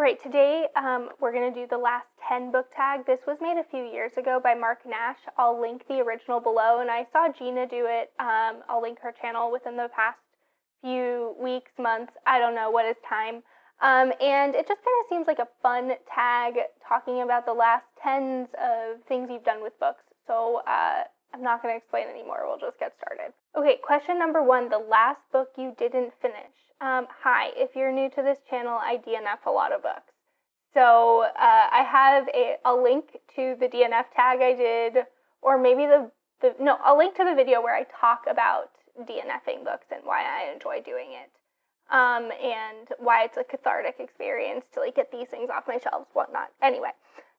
right, today we're going to do the last 10 book tag. This was made a few years ago by Mark Nash. I'll link the original below, and I saw Gina do it. I'll link her channel within the past few weeks, months, I don't know what is time. And it just kind of seems like a fun tag talking about the last 10s of things you've done with books. So I'm not going to explain anymore. We'll just get started. Okay, question number 1, the last book you didn't finish. Hi, if you're new to this channel, I DNF a lot of books. So I have a link to the DNF tag I did, or maybe I'll link to the video where I talk about DNFing books and why I enjoy doing it. And why it's a cathartic experience to like get these things off my shelves, whatnot. Anyway,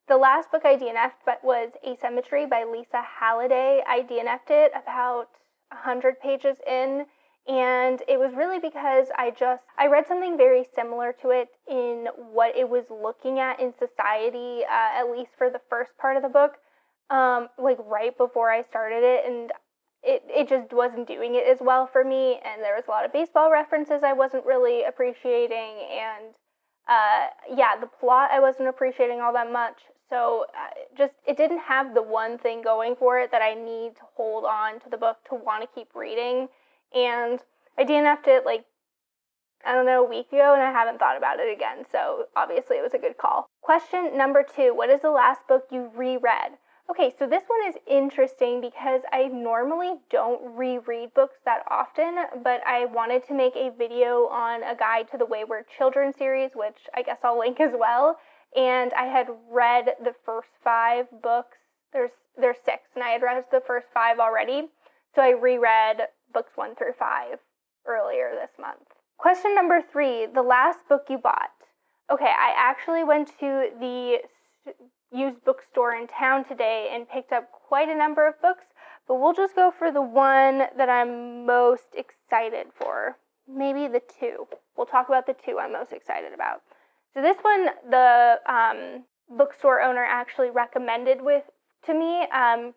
the last book I DNF'd was Asymmetry by Lisa Halliday. I DNF'd it about 100 pages in, and it was really because I read something very similar to it in what it was looking at in society, at least for the first part of the book, like right before I started it, and it just wasn't doing it as well for me, and there was a lot of baseball references I wasn't really appreciating, and the plot I wasn't appreciating all that much, so it didn't have the one thing going for it that I need to hold on to the book to want to keep reading, and I DNF'd it like, I don't know, a week ago, and I haven't thought about it again, so obviously it was a good call. Question number 2, what is the last book you reread? Okay, so this one is interesting because I normally don't reread books that often, but I wanted to make a video on a guide to the Wayward Children series, which I guess I'll link as well, and I had read the first 5 books. There's 6, and I had read the first 5 already, so I reread books 1 through 5 earlier this month. Question number 3, the last book you bought. Okay, I actually went to the used bookstore in town today and picked up quite a number of books, but we'll just go for the one that I'm most excited for. Maybe the 2. We'll talk about the 2 I'm most excited about. So this one, the bookstore owner actually recommended to me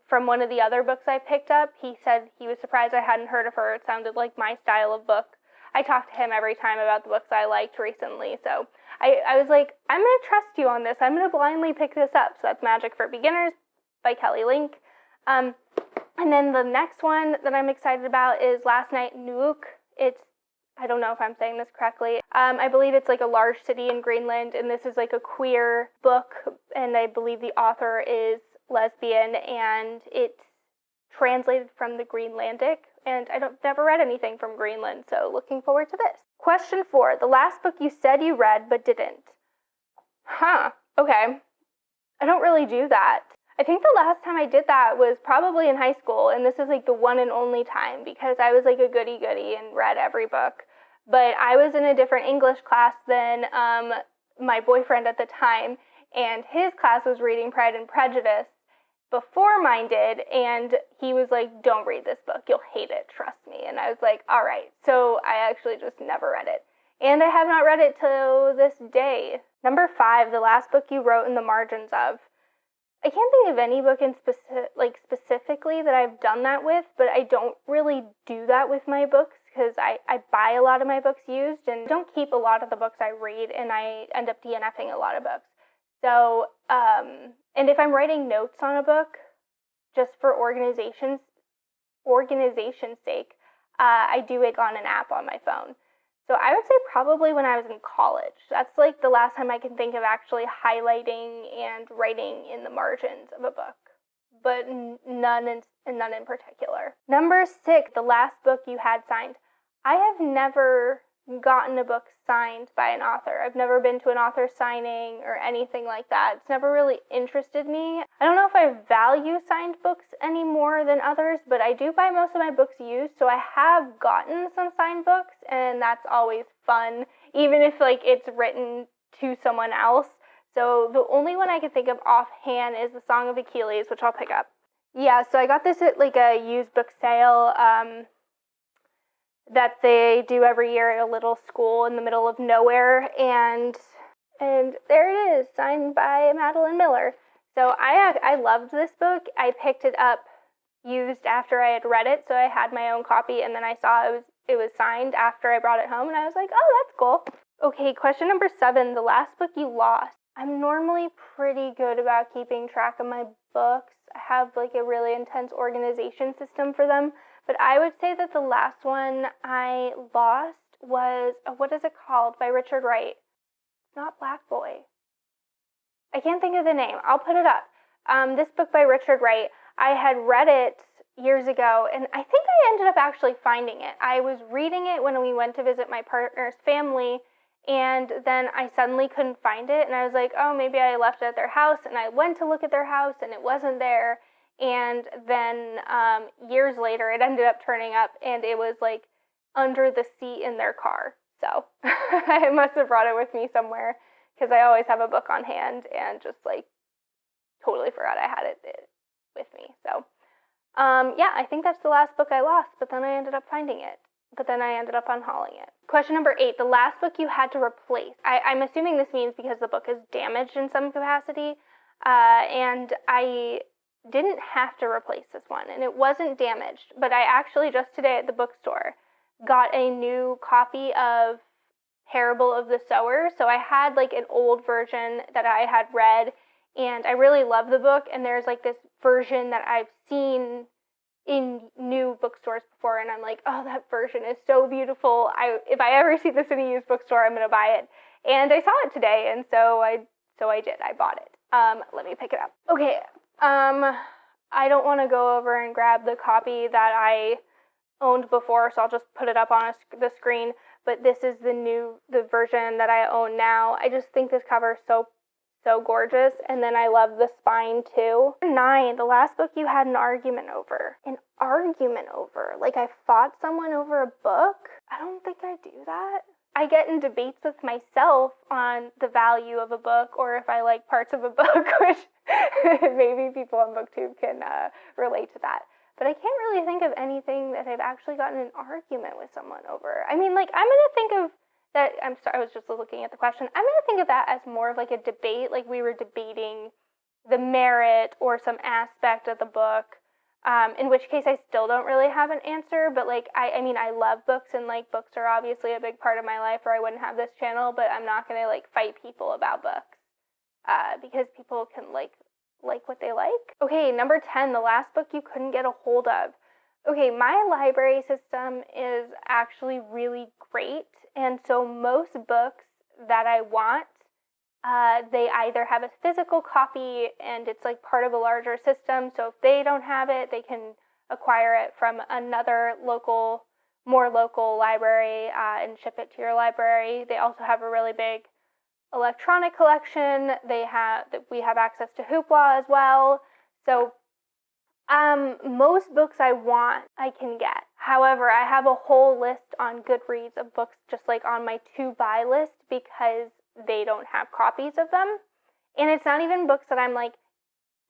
from one of the other books I picked up. He said he was surprised I hadn't heard of her. It sounded like my style of book. I talk to him every time about the books I liked recently, so I was like, I'm going to trust you on this. I'm going to blindly pick this up. So that's Magic for Beginners by Kelly Link. And then the next one that I'm excited about is Last Night Nuuk. I don't know if I'm saying this correctly. I believe it's like a large city in Greenland, and this is like a queer book, and I believe the author is lesbian, and it's translated from the Greenlandic, and I've never read anything from Greenland, so looking forward to this. Question 4, the last book you said you read but didn't. Okay. I don't really do that. I think the last time I did that was probably in high school, and this is like the one and only time, because I was like a goody-goody and read every book. But I was in a different English class than my boyfriend at the time, and his class was reading Pride and Prejudice before mine did, and he was like, don't read this book, you'll hate it, trust me. And I was like, all right. So I actually just never read it, and I have not read it till this day. Number 5, the last book you wrote in the margins of. I can't think of any book in specifically that I've done that with, but I don't really do that with my books because I buy a lot of my books used and don't keep a lot of the books I read, and I end up DNFing a lot of books. So, and if I'm writing notes on a book, just for organization's sake, I do it on an app on my phone. So I would say probably when I was in college. That's like the last time I can think of actually highlighting and writing in the margins of a book, but none in particular. Number 6, the last book you had signed. I have never gotten a book signed by an author. I've never been to an author signing or anything like that. It's never really interested me. I don't know if I value signed books any more than others, but I do buy most of my books used, so I have gotten some signed books, and that's always fun, even if like it's written to someone else. So the only one I can think of offhand is The Song of Achilles, which I'll pick up. Yeah, so I got this at like a used book sale that they do every year at a little school in the middle of nowhere, and there it is, signed by Madeline Miller. So I loved this book. I picked it up used after I had read it, so I had my own copy, and then I saw it was signed after I brought it home, and I was like, oh, that's cool. Okay, question number 7, the last book you lost. I'm normally pretty good about keeping track of my books. I have like a really intense organization system for them, but I would say that the last one I lost was, what is it called, by Richard Wright? It's not Black Boy. I can't think of the name. I'll put it up. This book by Richard Wright, I had read it years ago, and I think I ended up actually finding it. I was reading it when we went to visit my partner's family, and then I suddenly couldn't find it, and I was like, oh, maybe I left it at their house, and I went to look at their house, and it wasn't there, and then years later, it ended up turning up, and it was like under the seat in their car. So I must have brought it with me somewhere, because I always have a book on hand, and just like totally forgot I had it with me. So yeah, I think that's the last book I lost, but then I ended up finding it. But then I ended up unhauling it. Question number 8, the last book you had to replace. I'm assuming this means because the book is damaged in some capacity, and I didn't have to replace this one, and it wasn't damaged, but I actually just today at the bookstore got a new copy of Parable of the Sower. So I had like an old version that I had read, and I really love the book, and there's like this version that I've seen in new bookstores before, and I'm like, oh, that version is so beautiful. If I ever see this in a used bookstore, I'm gonna buy it. And I saw it today, and so I did. I bought it. Let me pick it up. Okay. I don't want to go over and grab the copy that I owned before, so I'll just put it up on the screen. But this is the version that I own now. I just think this cover is so gorgeous, and then I love the spine too. 9, the last book you had an argument over. An argument over? Like I fought someone over a book? I don't think I do that. I get in debates with myself on the value of a book, or if I like parts of a book, which maybe people on BookTube can relate to that. But I can't really think of anything that I've actually gotten an argument with someone over. I mean, like, I'm going to think of that, I'm sorry, I was just looking at the question. I'm going to think of that as more of like a debate, like we were debating the merit or some aspect of the book, in which case I still don't really have an answer, but like, I mean, I love books, and like books are obviously a big part of my life, or I wouldn't have this channel, but I'm not going to like fight people about books, because people can like what they like. Okay, number 10, the last book you couldn't get a hold of. Okay, my library system is actually really great, and so most books that I want, they either have a physical copy and it's like part of a larger system, so if they don't have it, they can acquire it from another more local library and ship it to your library. They also have a really big electronic collection. We have access to Hoopla as well. So most books I want, I can get. However, I have a whole list on Goodreads of books just like on my to-buy list because they don't have copies of them. And it's not even books that I'm like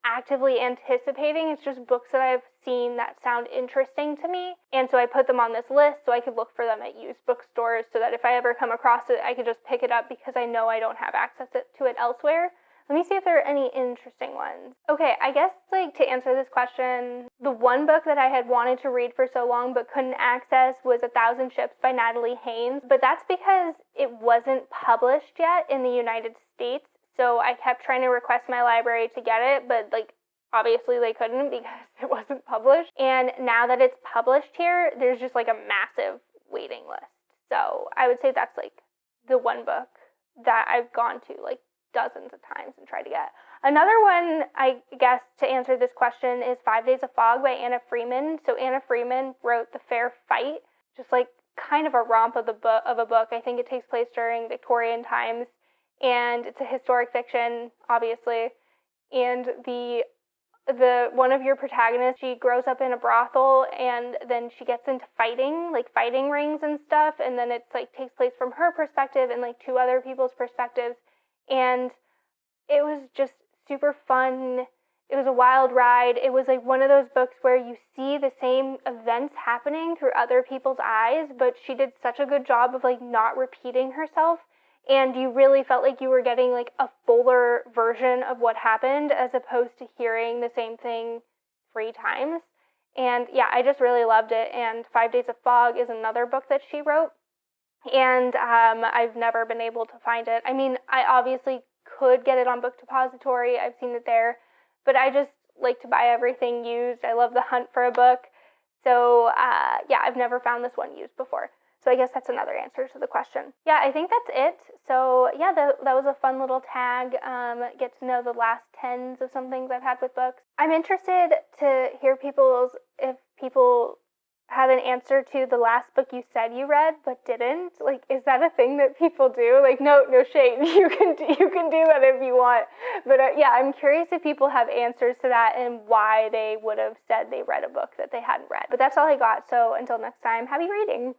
actively anticipating. It's just books that I've seen that sound interesting to me. And so I put them on this list so I could look for them at used bookstores so that if I ever come across it, I could just pick it up because I know I don't have access to it elsewhere. Let me see if there are any interesting ones. Okay, I guess like to answer this question, the one book that I had wanted to read for so long but couldn't access was 1,000 Ships by Natalie Haynes, but that's because it wasn't published yet in the United States. So I kept trying to request my library to get it, but like obviously they couldn't because it wasn't published. And now that it's published here, there's just like a massive waiting list. So I would say that's like the one book that I've gone to like dozens of times and tried to get. Another one, I guess, to answer this question is 5 Days of Fog by Anna Freeman. So Anna Freeman wrote The Fair Fight, just like kind of a romp of a book. I think it takes place during Victorian times, and it's a historic fiction, obviously. And the one of your protagonists, she grows up in a brothel, and then she gets into fighting, like fighting rings and stuff, and then it's like takes place from her perspective and like 2 other people's perspectives. And it was just super fun. It was a wild ride. It was like one of those books where you see the same events happening through other people's eyes, but she did such a good job of like not repeating herself, and you really felt like you were getting like a fuller version of what happened as opposed to hearing the same thing 3 times. And yeah, I just really loved it. And 5 Days of Fog is another book that she wrote. and I've never been able to find it. I mean, I obviously could get it on Book Depository. I've seen it there, but I just like to buy everything used. I love the hunt for a book. So yeah, I've never found this one used before. So I guess that's another answer to the question. Yeah, I think that's it. So yeah, that was a fun little tag. Get to know the last 10s of some things I've had with books. I'm interested to hear if people have an answer to the last book you said you read but didn't. Like, is that a thing that people do? Like, no shade. You can do that if you want. But yeah, I'm curious if people have answers to that and why they would have said they read a book that they hadn't read. But that's all I got. So until next time, happy reading.